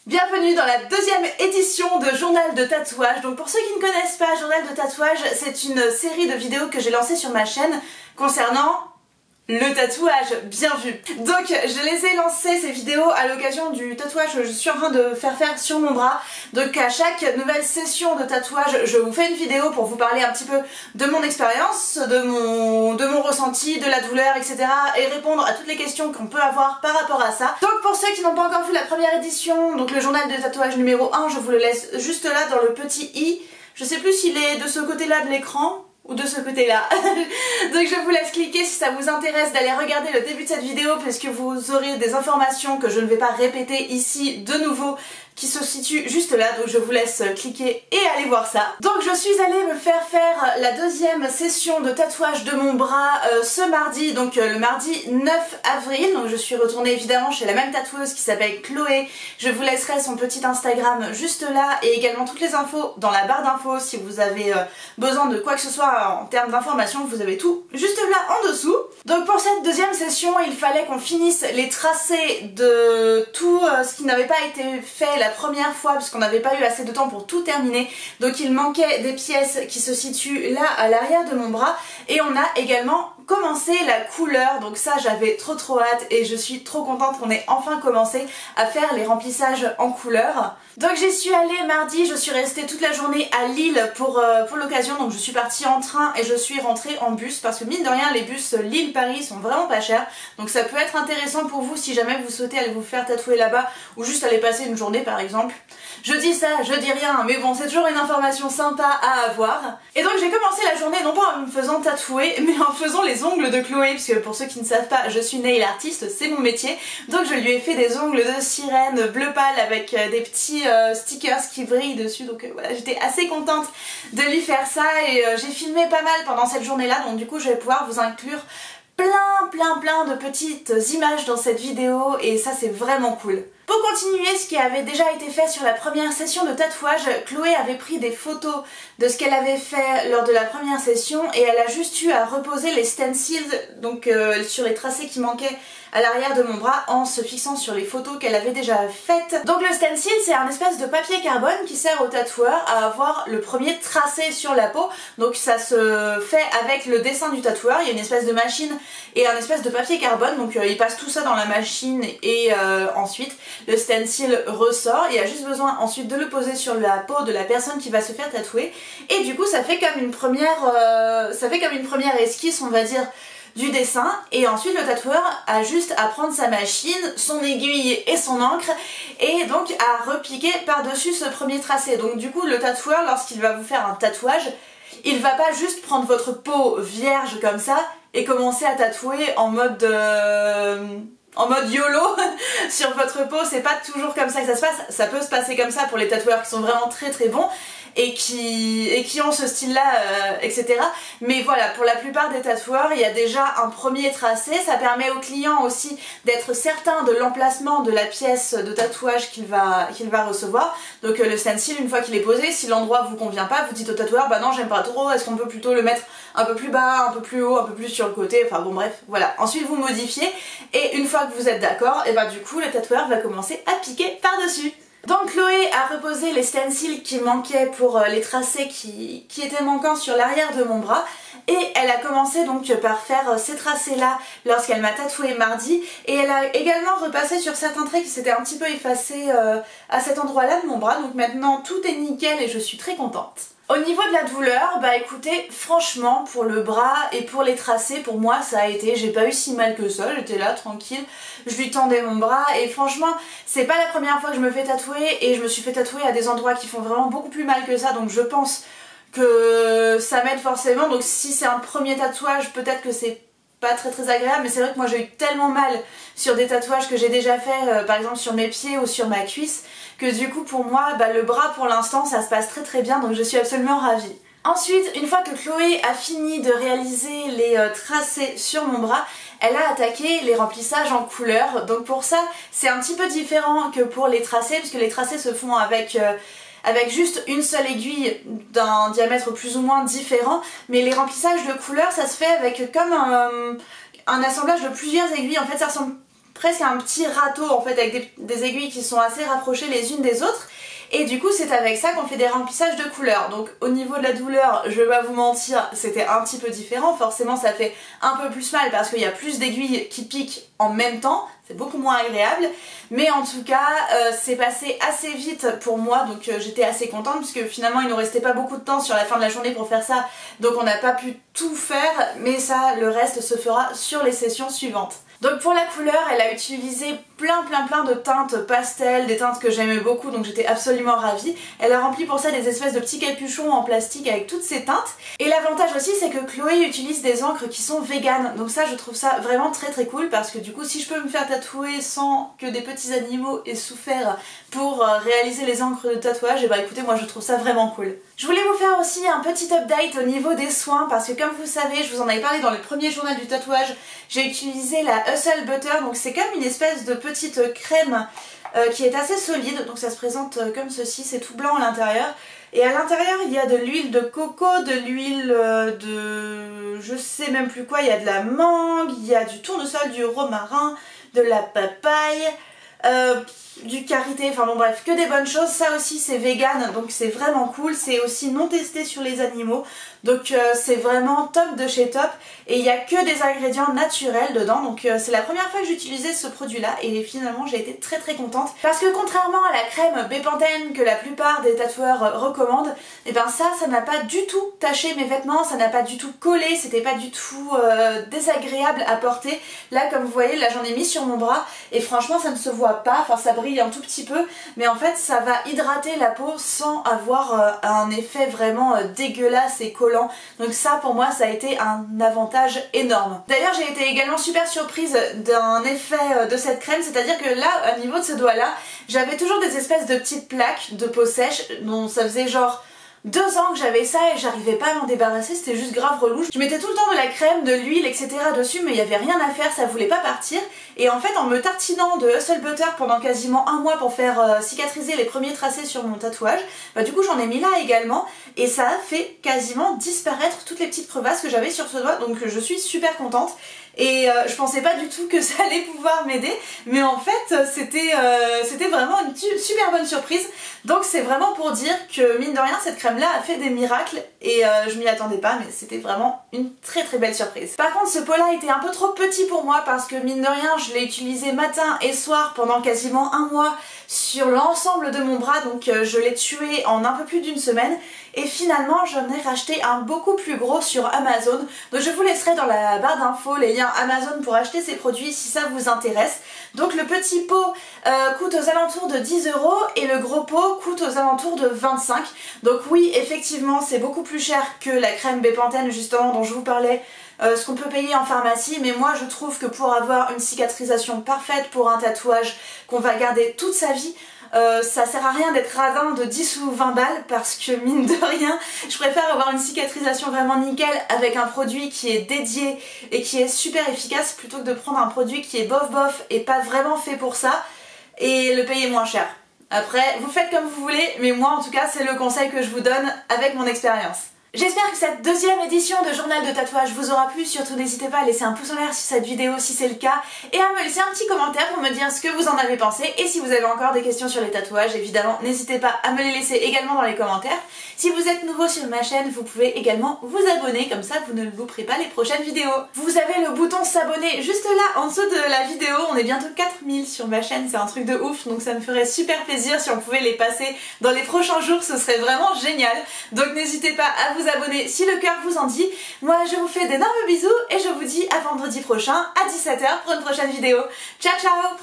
Bienvenue dans la deuxième édition de Journal de tatouage. Donc pour ceux qui ne connaissent pas, Journal de tatouage, c'est une série de vidéos que j'ai lancée sur ma chaîne concernant le tatouage, bien vu. Donc je les ai lancées ces vidéos à l'occasion du tatouage que je suis en train de faire sur mon bras. Donc à chaque nouvelle session de tatouage, je vous fais une vidéo pour vous parler un petit peu de mon expérience, de mon ressenti, de la douleur, etc. et répondre à toutes les questions qu'on peut avoir par rapport à ça. Donc pour ceux qui n'ont pas encore vu la première édition, donc le journal de tatouage numéro 1, je vous le laisse juste là dans le petit i. Je sais plus s'il est de ce côté-là de l'écran ou de ce côté là. Donc je vous laisse cliquer si ça vous intéresse d'aller regarder le début de cette vidéo, puisque vous aurez des informations que je ne vais pas répéter ici de nouveau, qui se situe juste là. Donc je vous laisse cliquer et aller voir ça. Donc je suis allée me faire la deuxième session de tatouage de mon bras ce mardi, donc le mardi 9 avril. Donc je suis retournée évidemment chez la même tatoueuse qui s'appelle Chloé. Je vous laisserai son petit Instagram juste là et également toutes les infos dans la barre d'infos si vous avez besoin de quoi que ce soit en termes d'informations. Vous avez tout juste là en dessous. Donc pour cette deuxième session, il fallait qu'on finisse les tracés de tout ce qui n'avait pas été fait la première fois, parce qu'on n'avait pas eu assez de temps pour tout terminer. Donc il manquait des pièces qui se situent là à l'arrière de mon bras, et on a également commencé la couleur. Donc ça, j'avais trop hâte et je suis trop contente qu'on ait enfin commencé à faire les remplissages en couleur. Donc j'y suis allée mardi, je suis restée toute la journée à Lille pour l'occasion. Donc je suis partie en train et je suis rentrée en bus, parce que mine de rien les bus Lille-Paris sont vraiment pas chers. Donc ça peut être intéressant pour vous si jamais vous souhaitez aller vous faire tatouer là-bas, ou juste aller passer une journée par exemple. Je dis ça, je dis rien, mais bon, c'est toujours une information sympa à avoir. Et donc j'ai commencé la journée non pas en me faisant tatouer, mais en faisant les ongles de Chloé, puisque pour ceux qui ne savent pas, je suis nail artiste, c'est mon métier. Donc je lui ai fait des ongles de sirène bleu pâle avec des petits stickers qui brillent dessus. Donc voilà, j'étais assez contente de lui faire ça, et j'ai filmé pas mal pendant cette journée-là. Donc du coup je vais pouvoir vous inclure plein de petites images dans cette vidéo, et ça c'est vraiment cool. Pour continuer ce qui avait déjà été fait sur la première session de tatouage, Chloé avait pris des photos de ce qu'elle avait fait lors de la première session, et elle a juste eu à reposer les stencils donc sur les tracés qui manquaient à l'arrière de mon bras, en se fixant sur les photos qu'elle avait déjà faites. Donc le stencil, c'est un espèce de papier carbone qui sert au tatoueur à avoir le premier tracé sur la peau. Donc ça se fait avec le dessin du tatoueur, il y a une espèce de machine et un espèce de papier carbone, donc il passe tout ça dans la machine, et ensuite le stencil ressort. Il y a juste besoin ensuite de le poser sur la peau de la personne qui va se faire tatouer, et du coup ça fait comme une première esquisse, on va dire, du dessin. Et ensuite le tatoueur a juste à prendre sa machine, son aiguille et son encre, et donc à repiquer par-dessus ce premier tracé. Donc du coup le tatoueur, lorsqu'il va vous faire un tatouage, il va pas juste prendre votre peau vierge comme ça et commencer à tatouer en mode YOLO sur votre peau. C'est pas toujours comme ça que ça se passe. Ça peut se passer comme ça pour les tatoueurs qui sont vraiment très bons et qui ont ce style là, etc. Mais voilà, pour la plupart des tatoueurs, il y a déjà un premier tracé. Ça permet au client aussi d'être certain de l'emplacement de la pièce de tatouage qu'il va recevoir. Donc le stencil, une fois qu'il est posé, si l'endroit vous convient pas, vous dites au tatoueur bah non, j'aime pas trop, est-ce qu'on peut plutôt le mettre un peu plus bas, un peu plus haut, un peu plus sur le côté, enfin bon bref, voilà. Ensuite vous modifiez, et une fois que vous êtes d'accord, et bah du coup le tatoueur va commencer à piquer par-dessus. Donc Chloé a reposé les stencils qui manquaient pour les tracés qui étaient manquants sur l'arrière de mon bras, et elle a commencé donc par faire ces tracés là lorsqu'elle m'a tatoué mardi, et elle a également repassé sur certains traits qui s'étaient un petit peu effacés à cet endroit là de mon bras. Donc maintenant tout est nickel et je suis très contente. Au niveau de la douleur, bah écoutez, franchement pour le bras et pour les tracés, pour moi ça a été, j'ai pas eu si mal que ça, j'étais là tranquille, je lui tendais mon bras, et franchement c'est pas la première fois que je me fais tatouer, et je me suis fait tatouer à des endroits qui font vraiment beaucoup plus mal que ça, donc je pense que ça m'aide forcément. Donc si c'est un premier tatouage, peut-être que c'est pas très agréable, mais c'est vrai que moi j'ai eu tellement mal sur des tatouages que j'ai déjà fait, par exemple sur mes pieds ou sur ma cuisse, que du coup pour moi bah, le bras pour l'instant ça se passe très bien, donc je suis absolument ravie. Ensuite, une fois que Chloé a fini de réaliser les tracés sur mon bras, elle a attaqué les remplissages en couleur. Donc pour ça c'est un petit peu différent que pour les tracés, puisque les tracés se font avec juste une seule aiguille d'un diamètre plus ou moins différent, mais les remplissages de couleurs ça se fait avec comme un assemblage de plusieurs aiguilles. En fait ça ressemble presque un petit râteau en fait avec des aiguilles qui sont assez rapprochées les unes des autres. Et du coup c'est avec ça qu'on fait des remplissages de couleurs. Donc au niveau de la douleur, je vais pas vous mentir, c'était un petit peu différent. Forcément ça fait un peu plus mal parce qu'il y a plus d'aiguilles qui piquent en même temps. C'est beaucoup moins agréable. Mais en tout cas c'est passé assez vite pour moi. Donc j'étais assez contente puisque finalement il nous restait pas beaucoup de temps sur la fin de la journée pour faire ça. Donc on n'a pas pu tout faire. Mais ça, le reste se fera sur les sessions suivantes. Donc pour la couleur, elle a utilisé plein de teintes pastel, des teintes que j'aimais beaucoup, donc j'étais absolument ravie. Elle a rempli pour ça des espèces de petits capuchons en plastique avec toutes ces teintes. Et l'avantage aussi c'est que Chloé utilise des encres qui sont véganes, donc ça je trouve ça vraiment très cool parce que du coup si je peux me faire tatouer sans que des petits animaux aient souffert pour réaliser les encres de tatouage, et bah écoutez, moi je trouve ça vraiment cool. Je voulais vous faire aussi un petit update au niveau des soins parce que comme vous savez, je vous en avais parlé dans le premier journal du tatouage, j'ai utilisé la Hustle Butter, donc c'est comme une espèce de petite crème qui est assez solide, donc ça se présente comme ceci, c'est tout blanc à l'intérieur. Et à l'intérieur il y a de l'huile de coco, de l'huile de... je sais même plus quoi, il y a de la mangue, il y a du tournesol, du romarin, de la papaye, du karité, enfin bon bref, que des bonnes choses. Ça aussi c'est vegan, donc c'est vraiment cool, c'est aussi non testé sur les animaux, donc c'est vraiment top de chez top. Et il n'y a que des ingrédients naturels dedans, donc c'est la première fois que j'utilisais ce produit là et finalement j'ai été très contente. Parce que contrairement à la crème Bepanthen que la plupart des tatoueurs recommandent, et ben ça n'a pas du tout taché mes vêtements, ça n'a pas du tout collé, c'était pas du tout désagréable à porter. Là comme vous voyez, là j'en ai mis sur mon bras et franchement ça ne se voit pas, enfin ça brille un tout petit peu, mais en fait ça va hydrater la peau sans avoir un effet vraiment dégueulasse et collant. Donc ça pour moi ça a été un avantage énorme. D'ailleurs j'ai été également super surprise d'un effet de cette crème, c'est-à-dire que là au niveau de ce doigt là, j'avais toujours des espèces de petites plaques de peau sèche dont ça faisait genre 2 ans que j'avais ça et j'arrivais pas à m'en débarrasser, c'était juste grave relou. Je mettais tout le temps de la crème, de l'huile, etc. dessus, mais il y avait rien à faire, ça voulait pas partir. Et en fait, en me tartinant de Hustle Butter pendant quasiment un mois pour faire cicatriser les premiers tracés sur mon tatouage, bah du coup j'en ai mis là également et ça a fait quasiment disparaître toutes les petites crevasses que j'avais sur ce doigt, donc je suis super contente. Et je pensais pas du tout que ça allait pouvoir m'aider, mais en fait c'était vraiment une super bonne surprise. Donc c'est vraiment pour dire que mine de rien cette crème là a fait des miracles et je m'y attendais pas, mais c'était vraiment une très belle surprise. Par contre ce pot là était un peu trop petit pour moi parce que mine de rien je l'ai utilisé matin et soir pendant quasiment un mois sur l'ensemble de mon bras, donc je l'ai tué en un peu plus d'une semaine. Et finalement j'en ai racheté un beaucoup plus gros sur Amazon, donc je vous laisserai dans la barre d'infos les liens Amazon pour acheter ces produits si ça vous intéresse. Donc le petit pot coûte aux alentours de 10 € et le gros pot coûte aux alentours de 25. Donc oui effectivement c'est beaucoup plus cher que la crème Bepanthen justement dont je vous parlais, ce qu'on peut payer en pharmacie, mais moi je trouve que pour avoir une cicatrisation parfaite pour un tatouage qu'on va garder toute sa vie, ça sert à rien d'être radin de 10 ou 20 balles parce que mine de rien je préfère avoir une cicatrisation vraiment nickel avec un produit qui est dédié et qui est super efficace plutôt que de prendre un produit qui est bof et pas vraiment fait pour ça et le payer moins cher. Après vous faites comme vous voulez, mais moi en tout cas c'est le conseil que je vous donne avec mon expérience. J'espère que cette deuxième édition de journal de tatouage vous aura plu, surtout n'hésitez pas à laisser un pouce en l'air sur cette vidéo si c'est le cas et à me laisser un petit commentaire pour me dire ce que vous en avez pensé et si vous avez encore des questions sur les tatouages évidemment n'hésitez pas à me les laisser également dans les commentaires. Si vous êtes nouveau sur ma chaîne vous pouvez également vous abonner, comme ça vous ne louperez pas les prochaines vidéos. Vous avez le bouton s'abonner juste là en dessous de la vidéo, on est bientôt 4000 sur ma chaîne, c'est un truc de ouf donc ça me ferait super plaisir si on pouvait les passer dans les prochains jours, ce serait vraiment génial. Donc n'hésitez pas à vous abonner si le cœur vous en dit. Moi je vous fais d'énormes bisous et je vous dis à vendredi prochain à 17 h pour une prochaine vidéo. Ciao ciao.